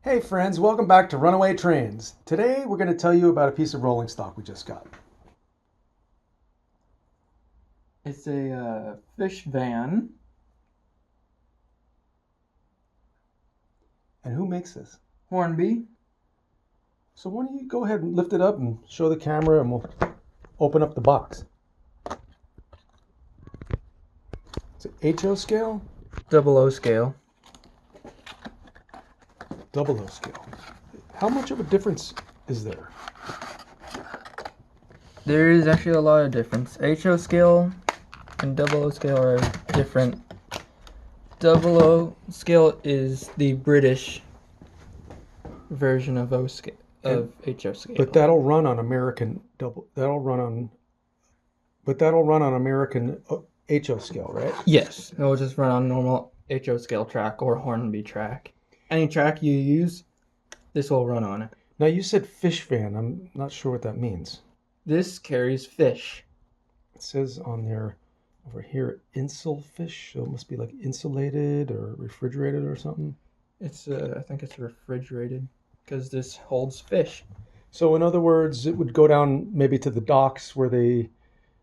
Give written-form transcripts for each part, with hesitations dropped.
Hey friends, welcome back to Runaway Trains. Today we're going to tell you about a piece of rolling stock we just got. It's a fish van. And who makes this? Hornby. So why don't you go ahead and lift it up and show the camera and we'll open up the box. It's an HO scale? Double O scale. Double O scale. How much of a difference is there? There is actually a lot of difference. HO scale and double O scale are different. Double O scale is the British version of HO scale. But that'll run on American American HO scale, right? Yes, it will just run on normal HO scale track or Hornby track. Any track you use, this will run on it. Now you said fish van. I'm not sure what that means. This carries fish. It says on there over here insul fish, so it must be like insulated or refrigerated or something. It's I think it's refrigerated because this holds fish. So in other words, it would go down maybe to the docks where they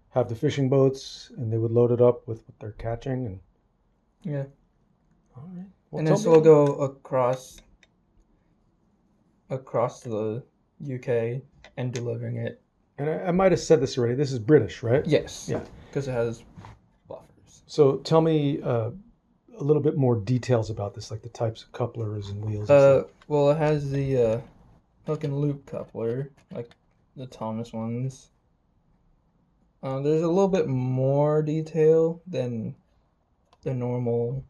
have the fishing boats and they would load it up with what they're catching and Yeah. all right. Well, And tell this me- will go across the UK and delivering it. And I might have said this already. This is British, right? Yes. Yeah. Because it has buffers. So tell me a little bit more details about this, like the types of couplers and wheels. And stuff. Well, it has the hook and loop coupler, like the Thomas ones. There's a little bit more detail than the normal.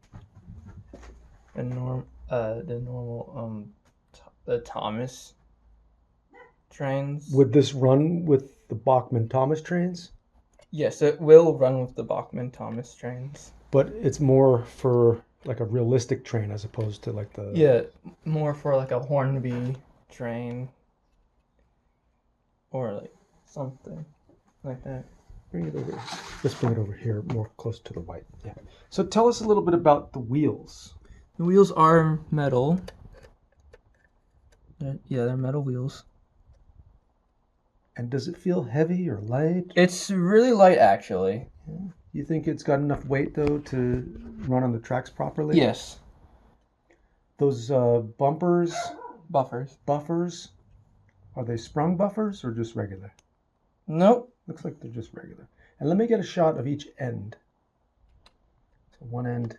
The Thomas trains. Would this run with the Bachmann Thomas trains? Yes, it will run with the Bachmann Thomas trains. But it's more for like a realistic train as opposed to like the... Yeah, more for like a Hornby train. Or like something like that. Bring it over. Let's bring it over here, more close to the white. Yeah. So tell us a little bit about the wheels. The wheels are metal. They're metal wheels. And does it feel heavy or light? It's really light, actually. Yeah. You think it's got enough weight though to run on the tracks properly? Yes. Those buffers, are they sprung buffers or just regular? Nope. Looks like they're just regular. And let me get a shot of each end. So one end,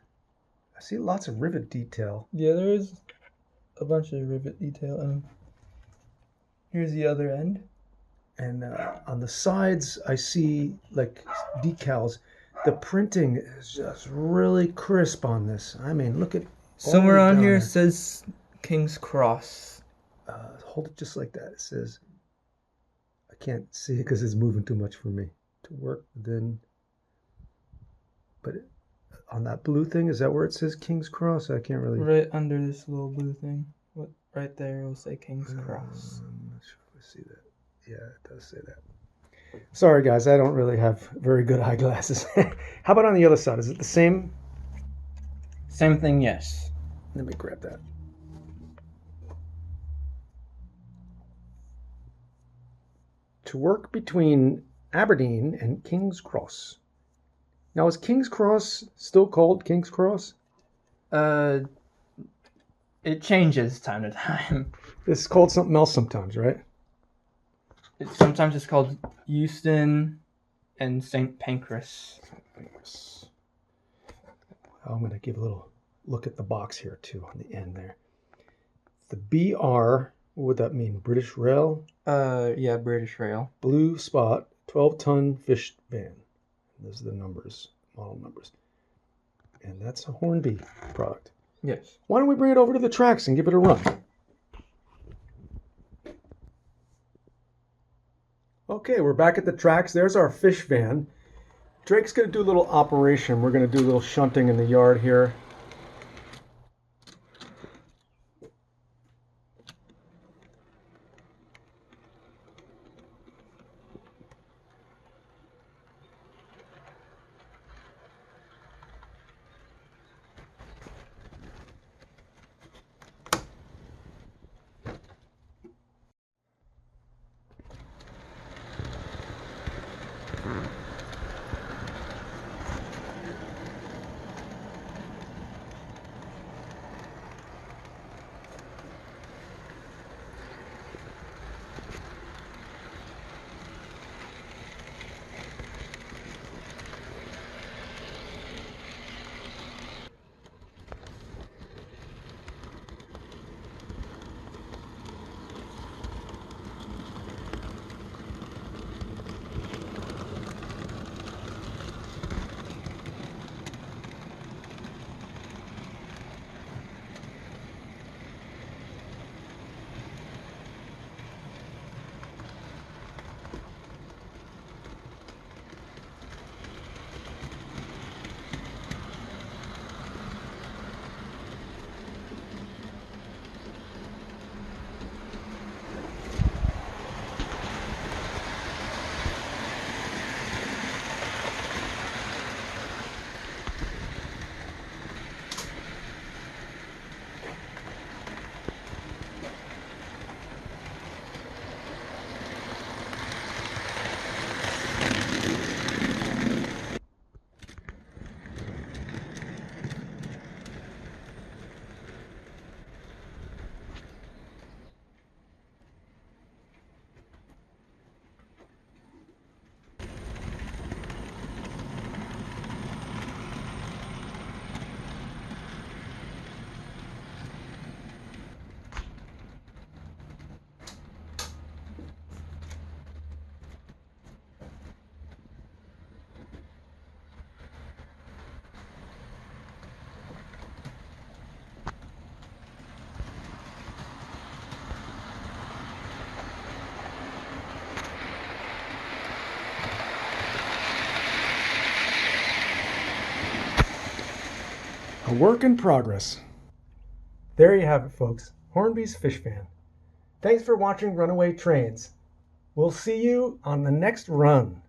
I see lots of rivet detail. Yeah, there is a bunch of rivet detail. And here's the other end. And on the sides, I see like decals. The printing is just really crisp on this. I mean, look at Somewhere all on down here there. says King's Cross. Hold it just like that. It says, I can't see it because it's moving too much for me to work. Then, but on that blue thing, is that where it says King's Cross? I can't really. Right under this little blue thing. Right there, it will say King's Cross. I'm not sure if I see that. Yeah, it does say that. Sorry, guys, I don't really have very good eyeglasses. How about on the other side? Is it the same? Same thing, yes. Let me grab that. To work between Aberdeen and King's Cross. Now, is King's Cross still called King's Cross? It changes time to time. It's called something else sometimes, right? Sometimes it's called Euston and St. Pancras. I'm going to give a little look at the box here, too, on the end there. The BR, what would that mean? British Rail? Yeah, British Rail. Blue spot, 12-ton fish van. Those are the numbers, model numbers. And that's a Hornby product. Yes. Why don't we bring it over to the tracks and give it a run? Okay, we're back at the tracks. There's our fish van. Drake's going to do a little operation. We're going to do a little shunting in the yard here. A work in progress. There you have it, folks. Hornby's Fish Fan. Thanks for watching Runaway Trains. We'll see you on the next run.